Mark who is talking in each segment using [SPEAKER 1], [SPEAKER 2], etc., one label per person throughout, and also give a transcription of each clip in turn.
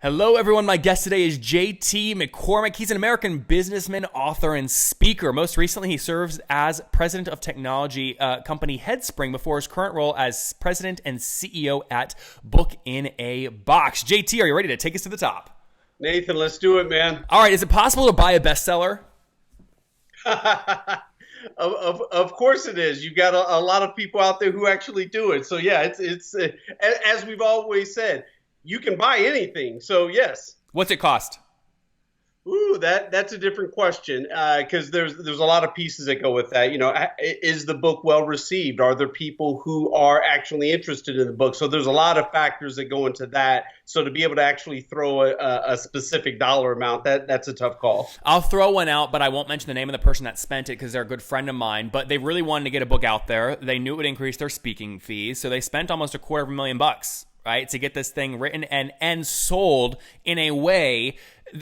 [SPEAKER 1] Hello, everyone. My guest today is JT McCormick. He's an American businessman, author, and speaker. Most recently, he serves as president of technology company Headspring before his current role as president and CEO at Book in a Box. JT, are you ready to take us to the top?
[SPEAKER 2] Nathan, let's do it, man.
[SPEAKER 1] All right. Is it possible to buy a bestseller?
[SPEAKER 2] Of course it is. You've got a lot of people out there who actually do it. So yeah, it's as we've always said, you can buy anything. So yes.
[SPEAKER 1] What's it cost?
[SPEAKER 2] Ooh, that's a different question because there's a lot of pieces that go with that. You know, is the book well received? Are there people who are actually interested in the book? So there's a lot of factors that go into that. So to be able to actually throw a specific dollar amount, that's a tough call.
[SPEAKER 1] I'll throw one out, but I won't mention the name of the person that spent it because they're a good friend of mine. But they really wanted to get a book out there. They knew it would increase their speaking fees, so they spent almost $250,000, right, to get this thing written and sold in a way.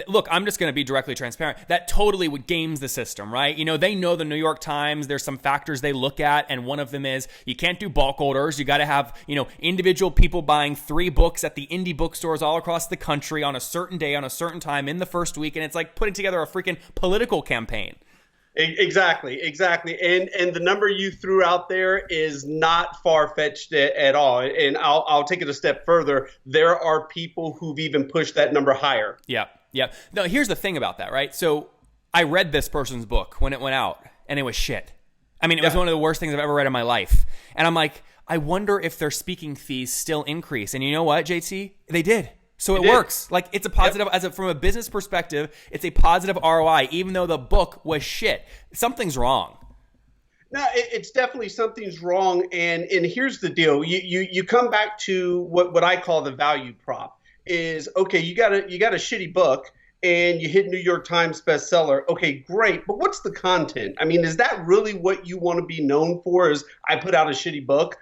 [SPEAKER 1] Look, I'm just going to be directly transparent. That totally would games the system, right? You know, they know the New York Times. There's some factors they look at, and one of them is you can't do bulk orders. You got to have, individual people buying 3 books at the indie bookstores all across the country on a certain day, on a certain time in the first week, and it's like putting together a freaking political campaign.
[SPEAKER 2] Exactly. And the number you threw out there is not far-fetched at all. And I'll take it a step further. There are people who've even pushed that number higher.
[SPEAKER 1] Yeah. No, here's the thing about that, right? So I read this person's book when it went out, and it was shit. I mean, it was one of the worst things I've ever read in my life. And I'm like, I wonder if their speaking fees still increase. And you know what, JT? They did. So it works. Like, it's a positive, from a business perspective, it's a positive ROI, even though the book was shit. Something's wrong.
[SPEAKER 2] No, it's definitely something's wrong. And here's the deal. You come back to what I call the value prop is, okay, you got a shitty book and you hit New York Times bestseller. Okay, great. But what's the content? I mean, is that really what you want to be known for, is I put out a shitty book?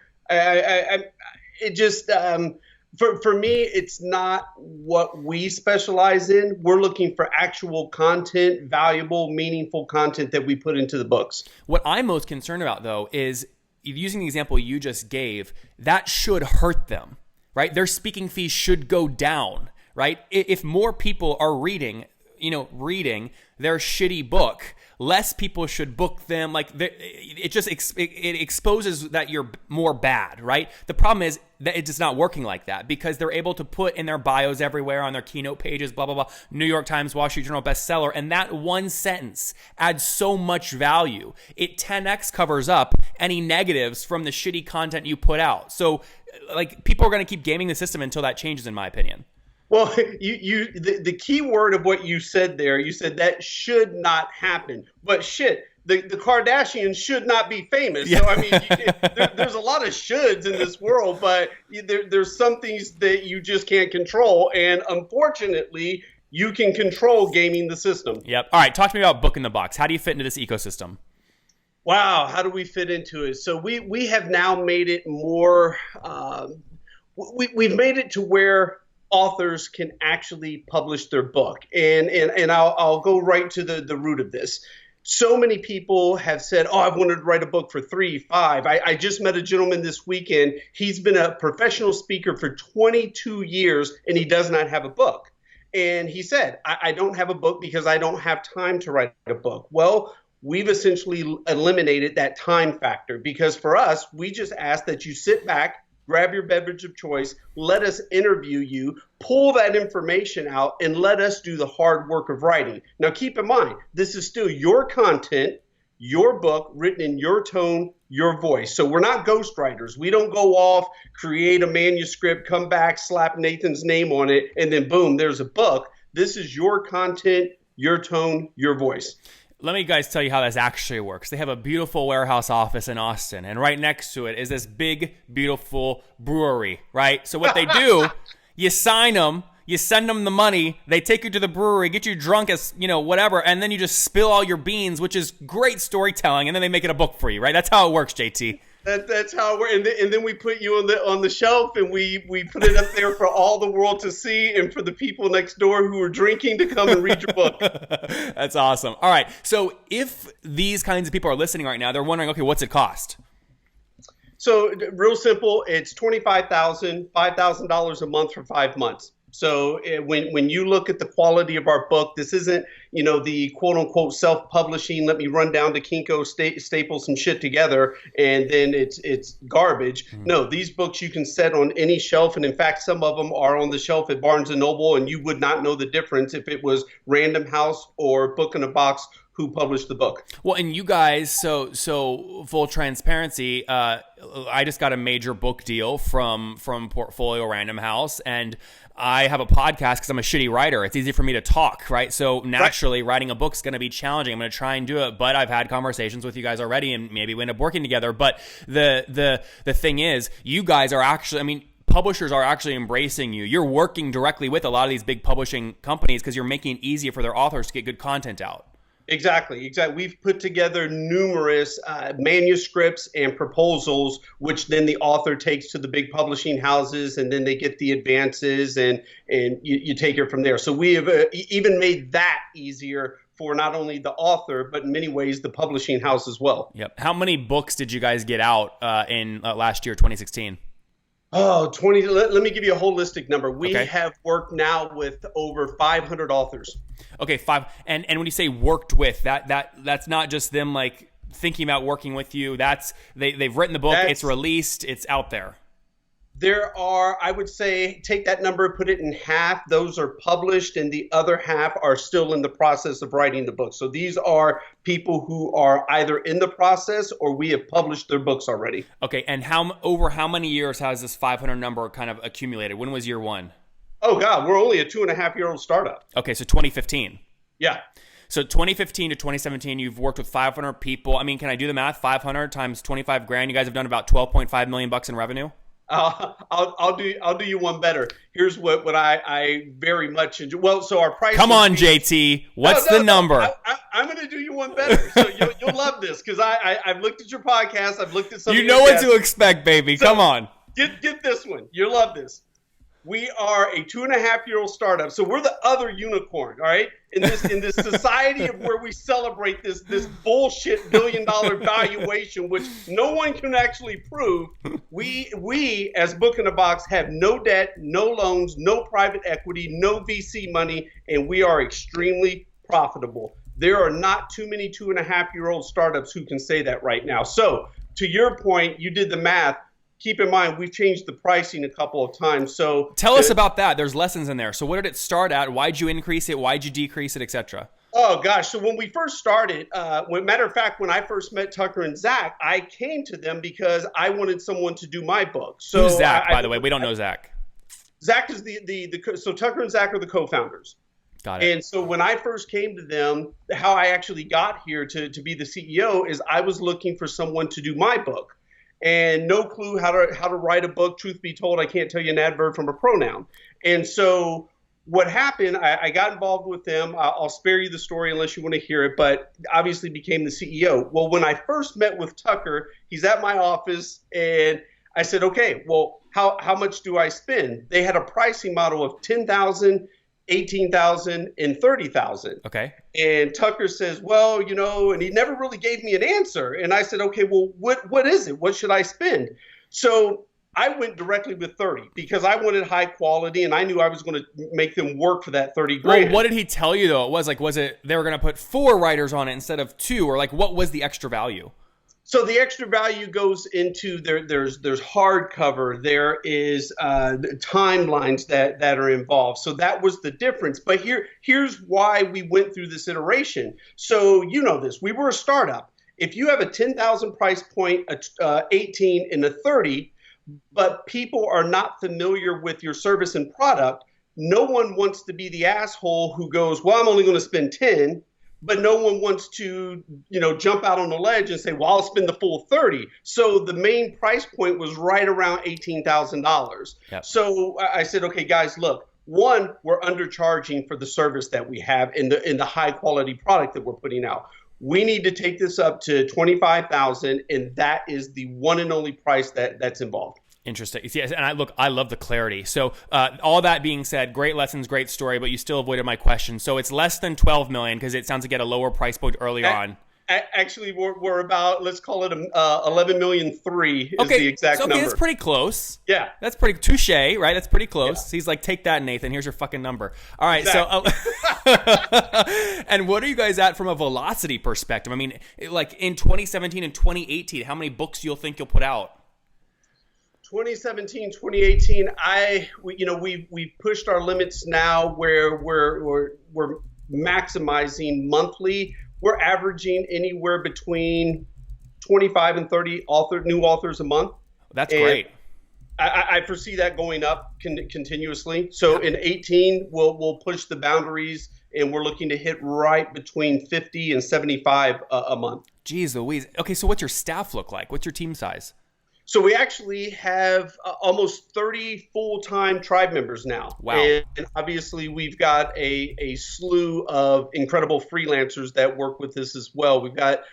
[SPEAKER 2] For me, it's not what we specialize in. We're looking for actual content, valuable, meaningful content that we put into the books.
[SPEAKER 1] What I'm most concerned about, though, is using the example you just gave, that should hurt them, right? Their speaking fees should go down, right? If more people are reading their shitty book, less people should book them. Like, it exposes that you're more bad, right? The problem is that it's just not working like that because they're able to put in their bios everywhere on their keynote pages, blah, blah, blah, New York Times, Wall Street Journal bestseller. And that one sentence adds so much value. It 10x covers up any negatives from the shitty content you put out. So, like, people are going to keep gaming the system until that changes, in my opinion.
[SPEAKER 2] Well, the key word of what you said there, you said that should not happen. But shit, the Kardashians should not be famous. Yeah. So, I mean, there's a lot of shoulds in this world, but there's some things that you just can't control. And unfortunately, you can control gaming the system.
[SPEAKER 1] Yep. All right. Talk to me about Book in the Box. How do you fit into this ecosystem?
[SPEAKER 2] Wow. How do we fit into it? So we have now made it more, we've made it to where authors can actually publish their book. And I'll go right to the root of this. So many people have said, oh, I've wanted to write a book for 3, 5. I just met a gentleman this weekend. He's been a professional speaker for 22 years, and he does not have a book. And he said, I don't have a book because I don't have time to write a book. Well, we've essentially eliminated that time factor because for us, we just ask that you sit back, grab your beverage of choice, let us interview you, pull that information out, and let us do the hard work of writing. Now, keep in mind, this is still your content, your book, written in your tone, your voice. So we're not ghostwriters. We don't go off, create a manuscript, come back, slap Nathan's name on it, and then boom, there's a book. This is your content, your tone, your voice.
[SPEAKER 1] Let me guys tell you how this actually works. They have a beautiful warehouse office in Austin, and right next to it is this big, beautiful brewery, right? So what they do, you sign them, you send them the money, they take you to the brewery, get you drunk as, whatever, and then you just spill all your beans, which is great storytelling, and then they make it a book for you, right? That's how it works, JT.
[SPEAKER 2] That's how it works. And then we put you on the shelf and we put it up there for all the world to see and for the people next door who are drinking to come and read your book.
[SPEAKER 1] That's awesome. All right. So if these kinds of people are listening right now, they're wondering, okay, what's it cost?
[SPEAKER 2] So real simple. It's $25,000 a month for 5 months. So when you look at the quality of our book, this isn't, the quote unquote self-publishing, let me run down to Kinko, staple some shit together, and then it's garbage. No, these books you can set on any shelf. And in fact, some of them are on the shelf at Barnes & Noble, and you would not know the difference if it was Random House or Book in a Box who published the book.
[SPEAKER 1] Well, and you guys, so full transparency, I just got a major book deal from Portfolio Random House, and I have a podcast because I'm a shitty writer. It's easy for me to talk, right? So naturally, writing a book's going to be challenging. I'm going to try and do it, but I've had conversations with you guys already, and maybe we end up working together. But the thing is, you guys are actually, publishers are actually embracing you. You're working directly with a lot of these big publishing companies because you're making it easier for their authors to get good content out.
[SPEAKER 2] Exactly. We've put together numerous manuscripts and proposals, which then the author takes to the big publishing houses, and then they get the advances, and you take it from there. So we have even made that easier for not only the author, but in many ways the publishing house as well.
[SPEAKER 1] Yep. How many books did you guys get out in last year, 2016?
[SPEAKER 2] Oh, 20. Let me give you a holistic number. We have worked now with over 500 authors.
[SPEAKER 1] Okay, 5. And when you say worked with, that's not just them like thinking about working with you. That's they've written the book, it's released, it's out there.
[SPEAKER 2] There are, I would say, take that number, put it in half. Those are published, and the other half are still in the process of writing the book. So these are people who are either in the process or we have published their books already.
[SPEAKER 1] Okay, and over how many years has this 500 number kind of accumulated? When was year one?
[SPEAKER 2] Oh, God, we're only a 2.5-year-old startup.
[SPEAKER 1] Okay, so 2015.
[SPEAKER 2] Yeah.
[SPEAKER 1] So 2015 to 2017, you've worked with 500 people. Can I do the math? 500 times 25 grand. You guys have done about 12.5 million bucks in revenue.
[SPEAKER 2] I'll do you one better. Here's what I very much enjoy. Well, so our price.
[SPEAKER 1] Come on, JT. What's the number?
[SPEAKER 2] I'm going to do you one better. So you'll love this because I've looked at your podcast. I've looked at some.
[SPEAKER 1] You know what to expect, baby. So come on.
[SPEAKER 2] Get this one. You'll love this. We are a 2.5-year-old startup, so we're the other unicorn. All right, in this society of where we celebrate this bullshit $1 billion valuation, which no one can actually prove. We as Book in a Box have no debt, no loans, no private equity, no VC money, and we are extremely profitable. There are not too many 2.5-year-old startups who can say that right now. So to your point, you did the math. Keep in mind, we've changed the pricing a couple of times. So
[SPEAKER 1] tell us about that. There's lessons in there. So what did it start at? Why'd you increase it? Why'd you decrease it, etc.?
[SPEAKER 2] Oh, gosh. So when we first started, matter of fact, when I first met Tucker and Zach, I came to them because I wanted someone to do my book. So
[SPEAKER 1] who's Zach, by the way? We don't know Zach.
[SPEAKER 2] Zach is so Tucker and Zach are the co-founders.
[SPEAKER 1] Got it.
[SPEAKER 2] And so when I first came to them, how I actually got here to be the CEO is I was looking for someone to do my book. And no clue how to write a book. Truth be told, I can't tell you an adverb from a pronoun. And so what happened, I got involved with them. I'll spare you the story unless you want to hear it, but obviously became the CEO. Well, when I first met with Tucker, he's at my office, and I said, okay, well, how much do I spend? They had a pricing model of $10,000, $18,000, and $30,000.
[SPEAKER 1] Okay.
[SPEAKER 2] And Tucker says, well, and he never really gave me an answer. And I said, okay, well, what is it? What should I spend? So I went directly with 30 because I wanted high quality, and I knew I was going to make them work for that 30 grand.
[SPEAKER 1] Well, what did he tell you though? Was it they were going to put 4 writers on it instead of 2, or what was the extra value?
[SPEAKER 2] So the extra value goes into there's hardcover, there is timelines that are involved. So that was the difference. But here's why we went through this iteration. So you know this, we were a startup. If you have a 10,000 price point, a 18 and a 30, but people are not familiar with your service and product, no one wants to be the asshole who goes, well, I'm only going to spend 10. But no one wants to, jump out on the ledge and say, well, I'll spend the full 30. So the main price point was right around $18,000.
[SPEAKER 1] Yep.
[SPEAKER 2] So I said, okay, guys, look, one, we're undercharging for the service that we have in the high quality product that we're putting out. We need to take this up to $25,000, and that is the one and only price that's involved.
[SPEAKER 1] Interesting. Yes, and I love the clarity. So all that being said, great lessons, great story, but you still avoided my question. So it's less than 12 million because it sounds like you had a lower price point earlier on.
[SPEAKER 2] Actually, we're about, let's call it 11,000,003 is the exact number.
[SPEAKER 1] That's pretty close.
[SPEAKER 2] Yeah.
[SPEAKER 1] That's pretty touche, right? That's pretty close. Yeah. He's like, take that, Nathan. Here's your fucking number. All right. Exactly. So, and what are you guys at from a velocity perspective? I mean, like in 2017 and 2018, how many books you'll think you'll put out?
[SPEAKER 2] 2017, 2018, we've pushed our limits now where we're maximizing monthly. We're averaging anywhere between 25 and 30 new authors a month.
[SPEAKER 1] That's great.
[SPEAKER 2] I foresee that going up continuously. So in 18, we'll push the boundaries, and we're looking to hit right between 50 and 75 a month.
[SPEAKER 1] Jeez Louise. Okay, so what's your staff look like? What's your team size?
[SPEAKER 2] So we actually have almost 30 full-time tribe members now.
[SPEAKER 1] Wow.
[SPEAKER 2] And obviously we've got a slew of incredible freelancers that work with us as well. We've got,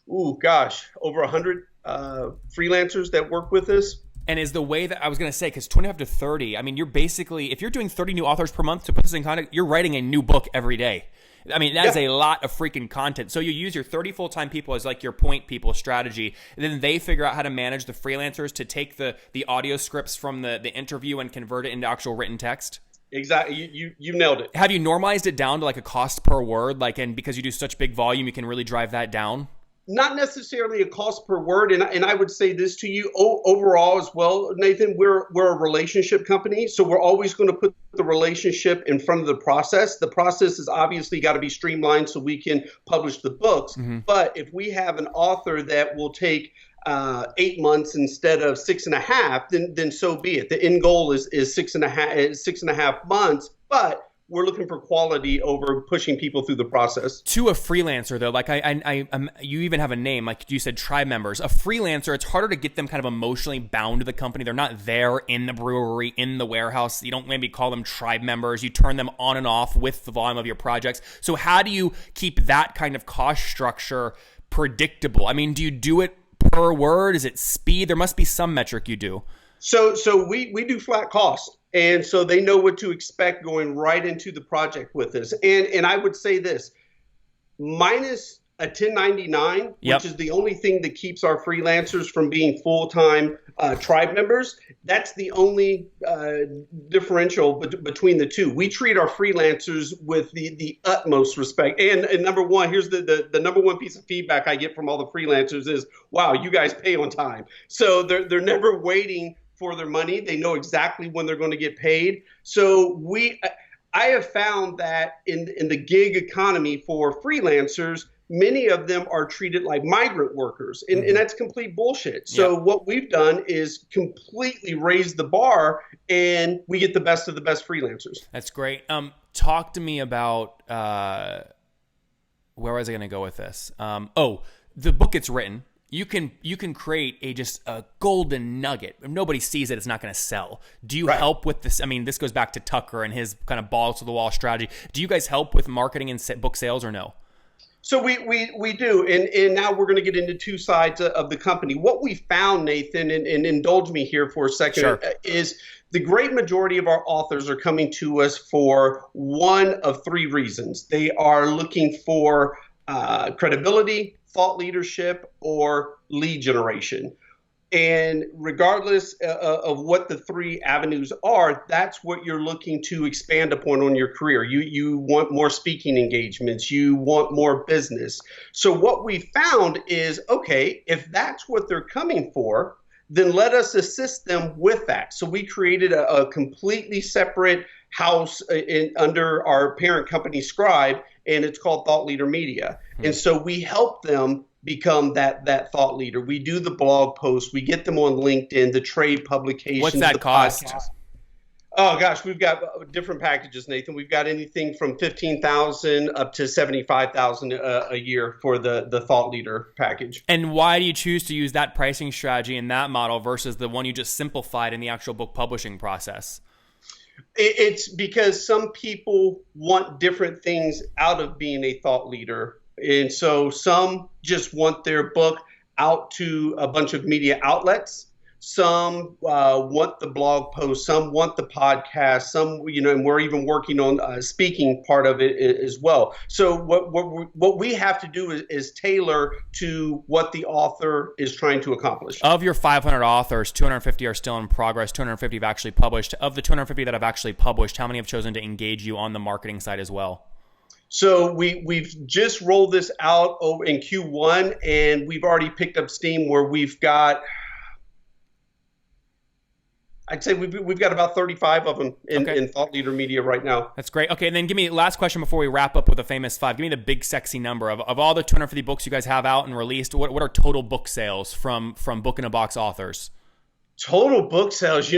[SPEAKER 2] over 100 freelancers that work with us.
[SPEAKER 1] And is the way that I was going to say, because 25 to 30, I mean, you're basically, if you're doing 30 new authors per month, to put this in context, you're writing a new book every day. I mean, that is a lot of freaking content. So you use your 30 full-time people as like your point people strategy. And then they figure out how to manage the freelancers to take the audio scripts from the interview and convert it into actual written text.
[SPEAKER 2] Exactly. You nailed it.
[SPEAKER 1] Have you normalized it down to like a cost per word? And because you do such big volume, you can really drive that down?
[SPEAKER 2] Not necessarily a cost per word, and I would say this to you overall as well, Nathan. We're a relationship company, so we're always going to put the relationship in front of the process. The process has obviously got to be streamlined so we can publish the books. Mm-hmm. But if we have an author that will take 8 months instead of 6.5, then so be it. The end goal is 6.5 months, but we're looking for quality over pushing people through the process.
[SPEAKER 1] To a freelancer, though, like you even have a name, like you said, tribe members. A freelancer, it's harder to get them kind of emotionally bound to the company. They're not there in the brewery, in the warehouse. You don't maybe call them tribe members. You turn them on and off with the volume of your projects. So how do you keep that kind of cost structure predictable? I mean, do you do it per word? Is it speed? There must be some metric you do.
[SPEAKER 2] So we do flat cost. And so they know what to expect going right into the project with us. And I would say this, minus a 1099, which is the only thing that keeps our freelancers from being full-time tribe members. That's the only differential between the two. We treat our freelancers with the utmost respect. And number one, here's the number one piece of feedback I get from all the freelancers is, wow, you guys pay on time. So they're never waiting for their money. They know exactly when they're going to get paid. So I have found that in the gig economy for freelancers, many of them are treated like migrant workers, and that's complete bullshit. So what we've done is completely raise the bar, and we get the best of the best freelancers. That's
[SPEAKER 1] great. Talk to me about where was I going to go with this? The book gets written. You can create just a golden nugget. If nobody sees it, it's not going to sell. Do you help with this? I mean, this goes back to Tucker and his kind of balls to the wall strategy. Do you guys help with marketing and book sales or no?
[SPEAKER 2] So we do, and now we're going to get into two sides of the company. What we found, Nathan, and indulge me here for a second, is the great majority of our authors are coming to us for one of three reasons. They are looking for credibility, thought leadership, or lead generation. And regardless of what the three avenues are, that's what you're looking to expand upon on your career. You want more speaking engagements. You want more business. So what we found is, okay, if that's what they're coming for, then let us assist them with that. So we created a completely separate house under our parent company, Scribe, and it's called Thought Leader Media. And so we help them become that thought leader. We do the blog posts. We get them on LinkedIn, the trade publications.
[SPEAKER 1] What's that cost?
[SPEAKER 2] Podcast. Oh, gosh, we've got different packages, Nathan. We've got anything from $15,000 up to $75,000 a year for the thought leader package.
[SPEAKER 1] And why do you choose to use that pricing strategy and that model versus the one you just simplified in the actual book publishing process?
[SPEAKER 2] It's because some people want different things out of being a thought leader. And so some just want their book out to a bunch of media outlets. Some want the blog post, some want the podcast, some, and we're even working on speaking part of it as well. So what we have to do is tailor to what the author is trying to accomplish.
[SPEAKER 1] Of your 500 authors, 250 are still in progress, 250 have actually published. Of the 250 that have actually published, how many have chosen to engage you on the marketing side as well?
[SPEAKER 2] So we've just rolled this out in Q1, and we've already picked up steam where we've got, I'd say we've got about 35 of them in Thought Leader Media right now.
[SPEAKER 1] That's great. Okay, and then give me last question before we wrap up with the famous 5. Give me the big sexy number of all the 250 books you guys have out and released. What are total book sales from Book in a Box authors?
[SPEAKER 2] Total book sales,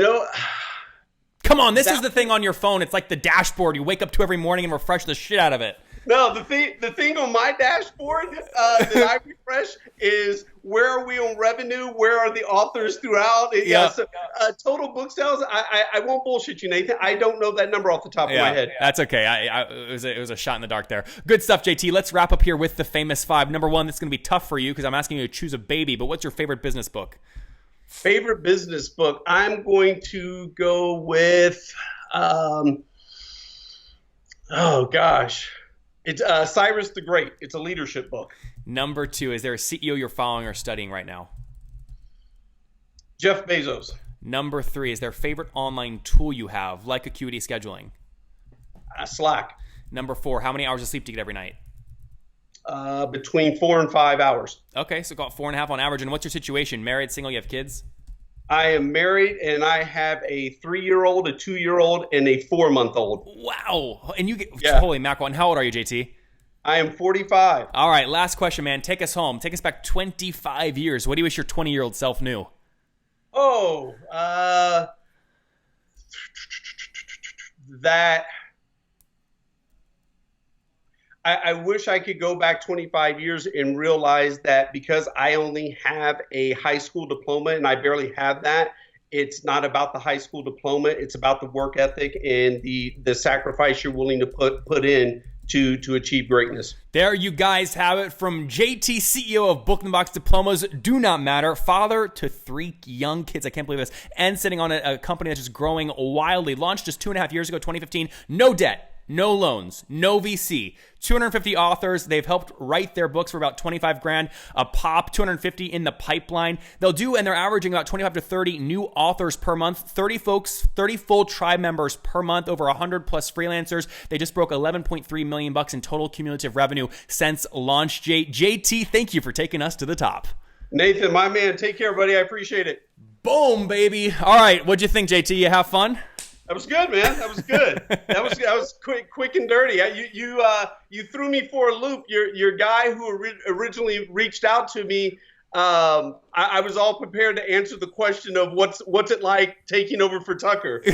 [SPEAKER 1] Come on, this is the thing on your phone. It's like the dashboard you wake up to every morning and refresh the shit out of it.
[SPEAKER 2] No, the thing on my dashboard that I refresh is where are we on revenue? Where are the authors throughout?
[SPEAKER 1] Yeah.
[SPEAKER 2] So, total book sales. I won't bullshit you, Nathan. I don't know that number off the top of my head.
[SPEAKER 1] That's okay. It was a shot in the dark there. Good stuff, JT. Let's wrap up here with the famous 5. Number 1, this is going to be tough for you because I'm asking you to choose a baby. But what's your favorite business book?
[SPEAKER 2] Favorite business book? I'm going to go with. Oh gosh. It's Cyrus the Great. It's a leadership book.
[SPEAKER 1] Number 2, is there a CEO you're following or studying right now?
[SPEAKER 2] Jeff Bezos.
[SPEAKER 1] Number 3, is there a favorite online tool you have, like Acuity Scheduling?
[SPEAKER 2] Slack.
[SPEAKER 1] Number 4, how many hours of sleep do you get every night?
[SPEAKER 2] Between 4 and 5 hours.
[SPEAKER 1] Okay, so got 4.5 on average. And what's your situation? Married, single, you have kids?
[SPEAKER 2] I am married, and I have a 3-year-old, a 2-year-old, and a 4-month-old.
[SPEAKER 1] Wow. And you get, holy mackerel. And how old are you, JT?
[SPEAKER 2] I am 45.
[SPEAKER 1] All right, last question, man. Take us home. Take us back 25 years. What do you wish your 20-year-old self knew?
[SPEAKER 2] Oh, that I wish I could go back 25 years and realize that because I only have a high school diploma and I barely have that, it's not about the high school diploma. It's about the work ethic and the sacrifice you're willing to put in to achieve greatness.
[SPEAKER 1] There you guys have it from JT, CEO of Book in the Box. Diplomas do not matter. Father to 3 young kids. I can't believe this. And sitting on a company that's just growing wildly. Launched just 2.5 years ago, 2015. No debt. No loans, no VC, 250 authors. They've helped write their books for about 25 grand a pop, 250 in the pipeline. They'll do, and they're averaging about 25 to 30 new authors per month, 30 folks, 30 full tribe members per month, over 100 plus freelancers. They just broke $11.3 million in total cumulative revenue since launch. JT, thank you for taking us to the top.
[SPEAKER 2] Nathan, my man, take care, buddy. I appreciate it.
[SPEAKER 1] Boom, baby. All right, what'd you think, JT? You have fun?
[SPEAKER 2] That was good, man. That was good. That was quick and dirty. You threw me for a loop. Your guy who originally reached out to me. I was all prepared to answer the question of what's it like taking over for Tucker.